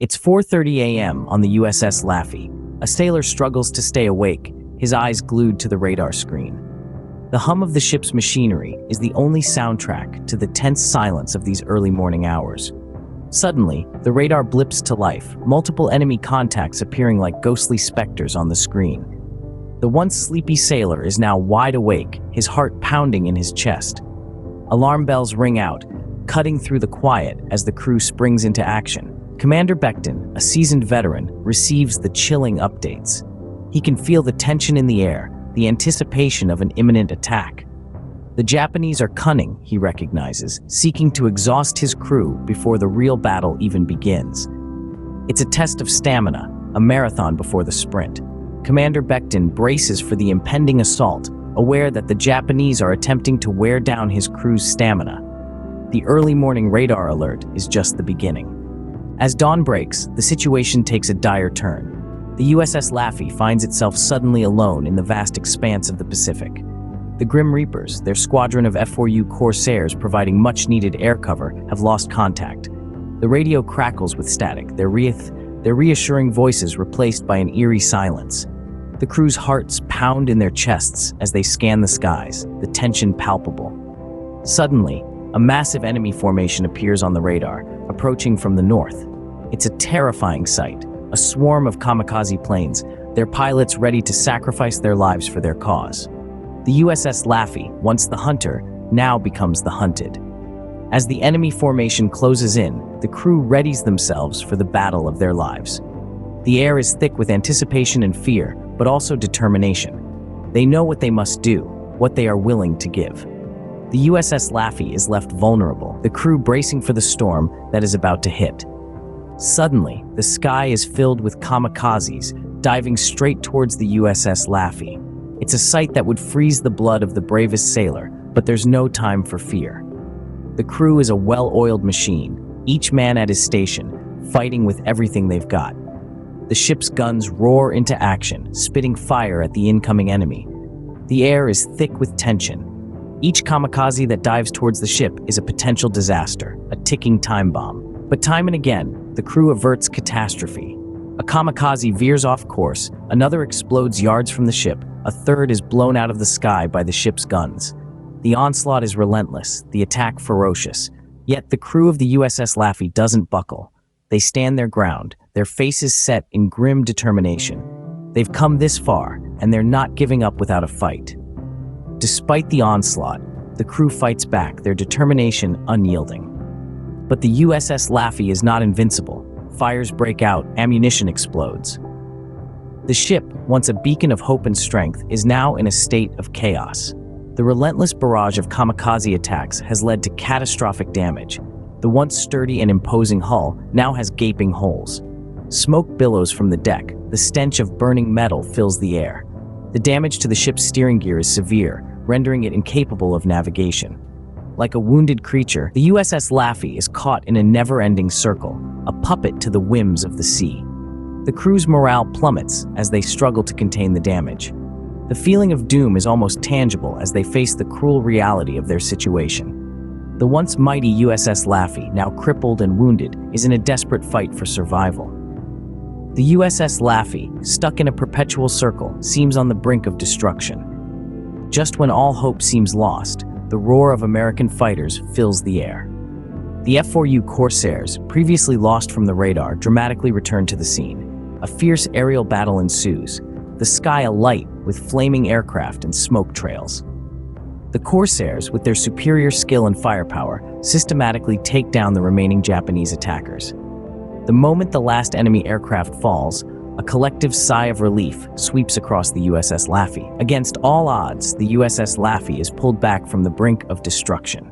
It's 4:30 a.m. on the USS Laffey. A sailor struggles to stay awake, his eyes glued to the radar screen. The hum of the ship's machinery is the only soundtrack to the tense silence of these early morning hours. Suddenly, the radar blips to life, multiple enemy contacts appearing like ghostly specters on the screen. The once sleepy sailor is now wide awake, his heart pounding in his chest. Alarm bells ring out, cutting through the quiet as the crew springs into action. Commander Becton, a seasoned veteran, receives the chilling updates. He can feel the tension in the air, the anticipation of an imminent attack. The Japanese are cunning, he recognizes, seeking to exhaust his crew before the real battle even begins. It's a test of stamina, a marathon before the sprint. Commander Becton braces for the impending assault, aware that the Japanese are attempting to wear down his crew's stamina. The early morning radar alert is just the beginning. As dawn breaks, the situation takes a dire turn. The USS Laffey finds itself suddenly alone in the vast expanse of the Pacific. The Grim Reapers, their squadron of F-4U Corsairs providing much-needed air cover, have lost contact. The radio crackles with static, their reassuring voices replaced by an eerie silence. The crew's hearts pound in their chests as they scan the skies, the tension palpable. Suddenly, a massive enemy formation appears on the radar, approaching from the north. It's a terrifying sight, a swarm of kamikaze planes, their pilots ready to sacrifice their lives for their cause. The USS Laffey, once the hunter, now becomes the hunted. As the enemy formation closes in, the crew readies themselves for the battle of their lives. The air is thick with anticipation and fear, but also determination. They know what they must do, what they are willing to give. The USS Laffey is left vulnerable, the crew bracing for the storm that is about to hit. Suddenly, the sky is filled with kamikazes, diving straight towards the USS Laffey. It's a sight that would freeze the blood of the bravest sailor, but there's no time for fear. The crew is a well-oiled machine, each man at his station, fighting with everything they've got. The ship's guns roar into action, spitting fire at the incoming enemy. The air is thick with tension. Each kamikaze that dives towards the ship is a potential disaster, a ticking time bomb. But time and again, the crew averts catastrophe. A kamikaze veers off course, another explodes yards from the ship, a third is blown out of the sky by the ship's guns. The onslaught is relentless, the attack ferocious. Yet the crew of the USS Laffey doesn't buckle. They stand their ground, their faces set in grim determination. They've come this far, and they're not giving up without a fight. Despite the onslaught, the crew fights back, their determination unyielding. But the USS Laffey is not invincible. Fires break out, ammunition explodes. The ship, once a beacon of hope and strength, is now in a state of chaos. The relentless barrage of kamikaze attacks has led to catastrophic damage. The once sturdy and imposing hull now has gaping holes. Smoke billows from the deck, the stench of burning metal fills the air. The damage to the ship's steering gear is severe, rendering it incapable of navigation. Like a wounded creature, the USS Laffey is caught in a never-ending circle, a puppet to the whims of the sea. The crew's morale plummets as they struggle to contain the damage. The feeling of doom is almost tangible as they face the cruel reality of their situation. The once mighty USS Laffey, now crippled and wounded, is in a desperate fight for survival. The USS Laffey, stuck in a perpetual circle, seems on the brink of destruction. Just when all hope seems lost, the roar of American fighters fills the air. The F-4U Corsairs, previously lost from the radar, dramatically return to the scene. A fierce aerial battle ensues, the sky alight with flaming aircraft and smoke trails. The Corsairs, with their superior skill and firepower, systematically take down the remaining Japanese attackers. The moment the last enemy aircraft falls, a collective sigh of relief sweeps across the USS Laffey. Against all odds, the USS Laffey is pulled back from the brink of destruction.